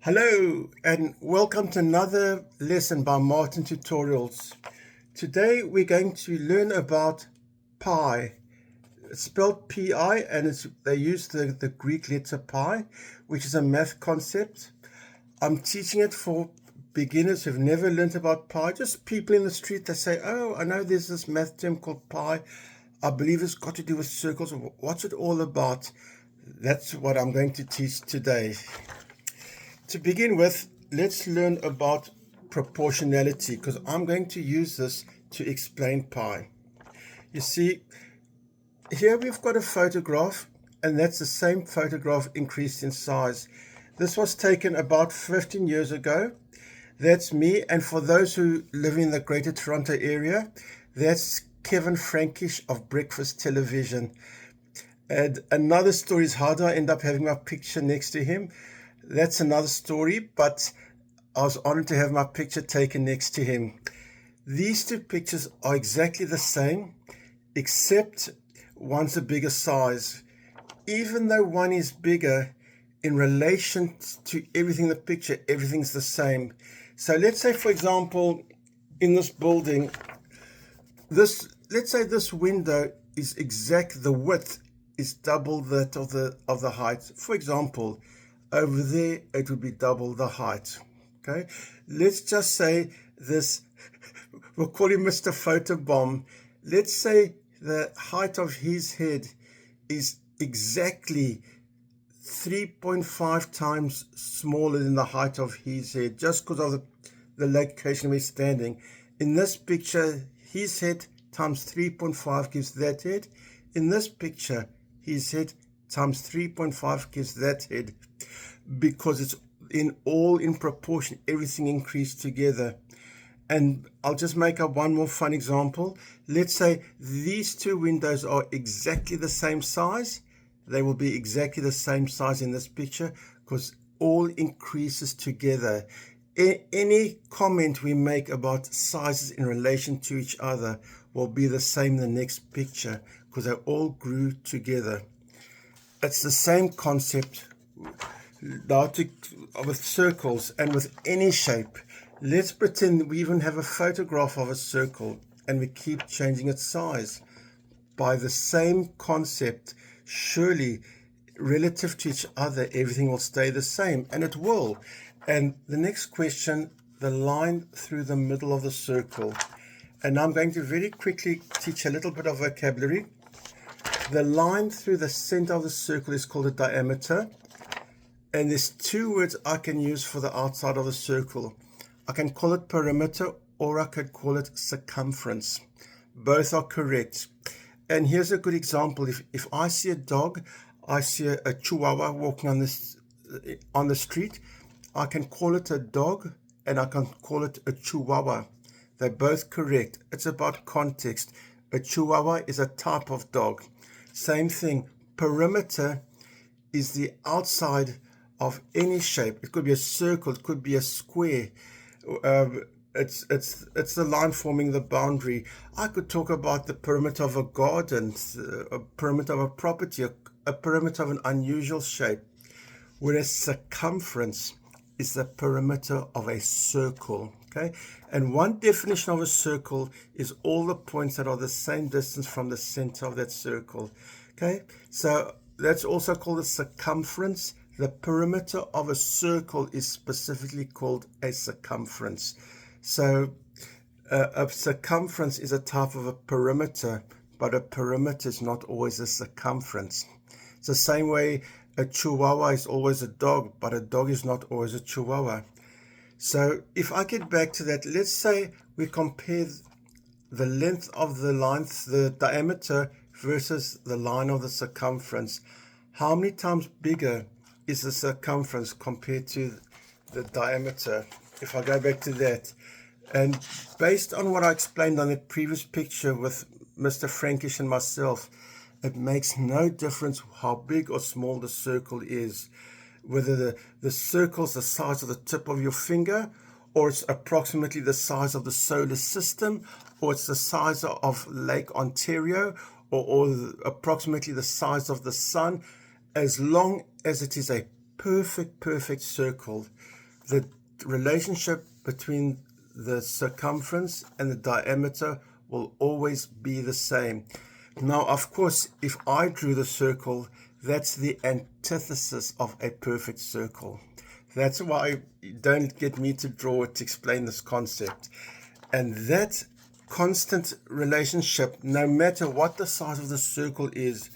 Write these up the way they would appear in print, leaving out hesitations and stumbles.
Hello and welcome to another lesson by Martin Tutorials. Today we're going to learn about pi. It's spelled P-I and they use the Greek letter pi, which is a math concept. I'm teaching it for beginners who've never learned about pi, just people in the street that say, oh, I know there's this math term called pi. I believe it's got to do with circles. What's it all about? That's what I'm going to teach today. To begin with, let's learn about proportionality because I'm going to use this to explain pi. You see, here we've got a photograph and that's the same photograph increased in size. This was taken about 15 years ago. That's me, and for those who live in the Greater Toronto area, that's Kevin Frankish of Breakfast Television. And another story is how do I end up having my picture next to him? That's another story, but I was honored to have my picture taken next to him. These two pictures are exactly the same, except one's a bigger size. Even though one is bigger, in relation to everything in the picture, everything's the same. So let's say, for example, in this building, let's say this window is the width is double that of the height. For example, over there, it would be double the height. Okay, let's just say this, we'll call him Mr. Photobomb. Let's say the height of his head is exactly 3.5 times smaller than the height of his head, just because of the location we're standing. In this picture, his head times 3.5 gives that head. In this picture, his head times 3.5 gives that head, because it's in proportion, everything increased together. And I'll just make up one more fun example. Let's say these two windows are exactly the same size. They will be exactly the same size in this picture because all increases together. Any comment we make about sizes in relation to each other will be the same in the next picture because they all grew together. It's the same concept with circles and with any shape. Let's pretend we even have a photograph of a circle and we keep changing its size. By the same concept, surely relative to each other, everything will stay the same, and it will. And the next question, the line through the middle of the circle. And I'm going to very quickly teach a little bit of vocabulary. The line through the center of the circle is called a diameter. And there's two words I can use for the outside of the circle. I can call it perimeter or I could call it circumference. Both are correct. And here's a good example. If I see a dog, I see a chihuahua walking on the street, I can call it a dog and I can call it a chihuahua. They're both correct. It's about context. A chihuahua is a type of dog. Same thing. Perimeter is the outside of any shape. It could be a circle, it could be a square. It's the line forming the boundary. I could talk about the perimeter of a garden, a perimeter of a property, a perimeter of an unusual shape. Whereas circumference is the perimeter of a circle. Okay, and one definition of a circle is all the points that are the same distance from the center of that circle. Okay, so that's also called a circumference. The perimeter of a circle is specifically called a circumference. So a circumference is a type of a perimeter, but a perimeter is not always a circumference. It's the same way a chihuahua is always a dog, but a dog is not always a chihuahua. So if I get back to that, let's say we compare the length of the line, the diameter versus the line of the circumference. How many times bigger is the circumference compared to the diameter? If I go back to that, and based on what I explained on the previous picture with Mr. Frankish and myself, it makes no difference how big or small the circle is, whether the circle's the size of the tip of your finger, or it's approximately the size of the solar system, or it's the size of Lake Ontario, or approximately the size of the sun. As long as it is a perfect circle, the relationship between the circumference and the diameter will always be the same. Now, of course, if I drew the circle, that's the antithesis of a perfect circle. That's why you don't get me to draw it to explain this concept. And that constant relationship, no matter what the size of the circle is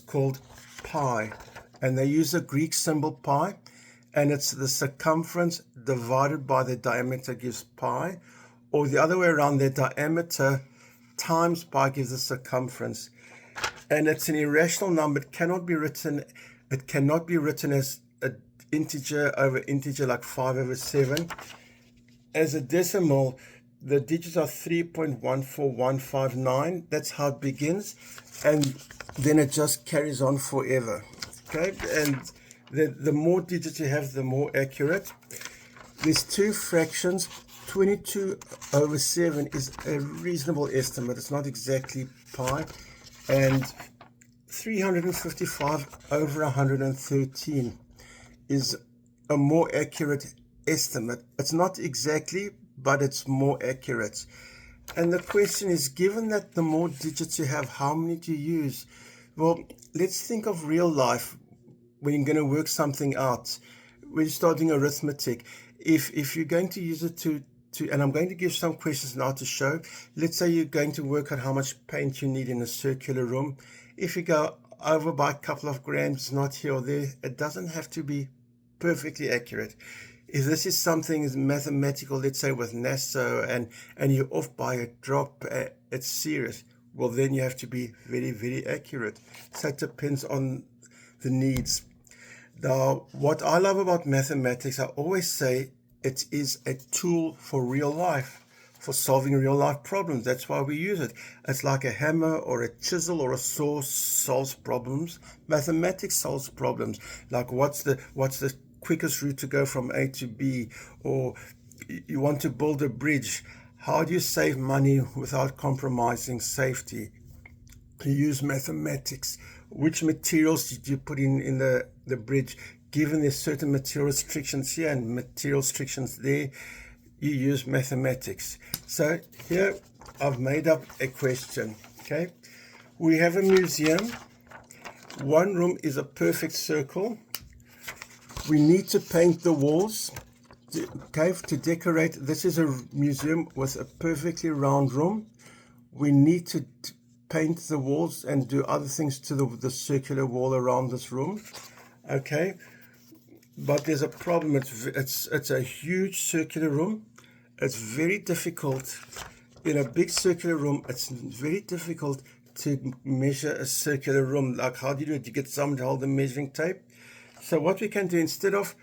called pi. And they use the Greek symbol pi, and it's the circumference divided by the diameter gives pi, or the other way around, the diameter times pi gives the circumference. And it's an irrational number. It cannot be written as an integer over integer like 5/7. As a decimal, the digits are 3.14159. That's how it begins, and then it just carries on forever. Okay, and the more digits you have, the more accurate. There's two fractions. 22/7 is a reasonable estimate. It's not exactly pi. And 355/113 is a more accurate estimate. It's not exactly, but it's more accurate. And the question is, given that the more digits you have, how many do you use? Well, let's think of real life when you're going to work something out. When you're starting arithmetic, if you're going to use it to, and I'm going to give some questions now to show. Let's say you're going to work out how much paint you need in a circular room. If you go over by a couple of grams, not here or there, it doesn't have to be perfectly accurate. If this is something mathematical, let's say with NASA, and you're off by a drop, it's serious. Well, then you have to be very, very accurate. So it depends on the needs. Now, what I love about mathematics, I always say it is a tool for real life, for solving real life problems. That's why we use it. It's like a hammer or a chisel or a saw solves problems. Mathematics solves problems. Like what's the quickest route to go from A to B, or you want to build a bridge. How do you save money without compromising safety? You use mathematics. Which materials did you put in the bridge? Given there's certain material restrictions here and material restrictions there, you use mathematics. So here I've made up a question. Okay, we have a museum. One room is a perfect circle. We need to paint the walls. Okay, to decorate. This is a museum with a perfectly round room. We need to paint the walls and do other things to the circular wall around this room. Okay, but there's a problem. It's a huge circular room. It's very difficult in a big circular room. It's very difficult to measure a circular room. Like, how do you do it? You get someone to hold the measuring tape. So what we can do, instead of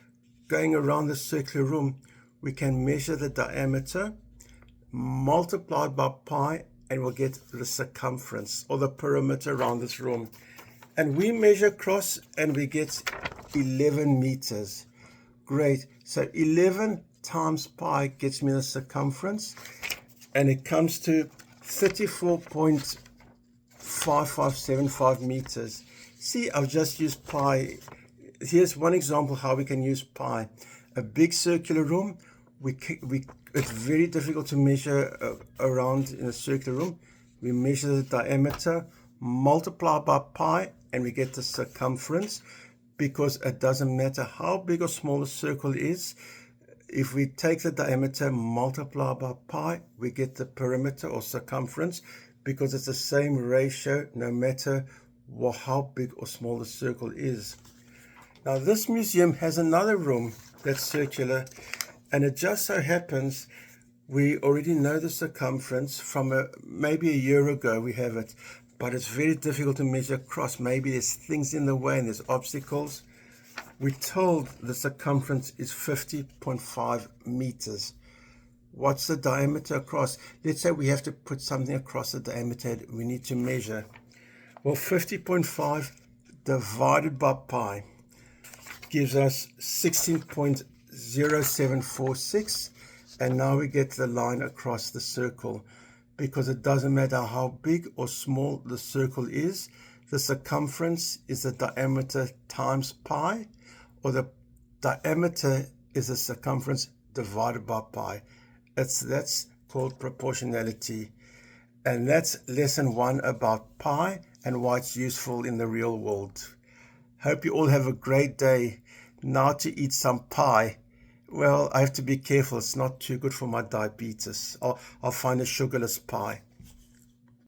going around the circular room, we can measure the diameter, multiply by pi, and we'll get the circumference or the perimeter around this room. And we measure across and we get 11 meters. Great. So 11 times pi gets me the circumference, and it comes to 34.5575 meters. See, I've just used pi. Here's one example how we can use pi. A big circular room, it's very difficult to measure around in a circular room. We measure the diameter, multiply by pi, and we get the circumference, because it doesn't matter how big or small the circle is. If we take the diameter, multiply by pi, we get the perimeter or circumference, because it's the same ratio no matter how big or small the circle is. Now, this museum has another room that's circular, and it just so happens we already know the circumference from maybe a year ago we have it, but it's very difficult to measure across. Maybe there's things in the way and there's obstacles. We're told the circumference is 50.5 meters. What's the diameter across? Let's say we have to put something across the diameter we need to measure. Well, 50.5 divided by pi gives us 16.0746, and now we get the line across the circle, because it doesn't matter how big or small the circle is. The circumference is the diameter times pi, or the diameter is the circumference divided by pi. That's called proportionality. And that's lesson 1 about pi and why it's useful in the real world. Hope you all have a great day. Now to eat some pie. Well, I have to be careful. It's not too good for my diabetes. I'll find a sugarless pie.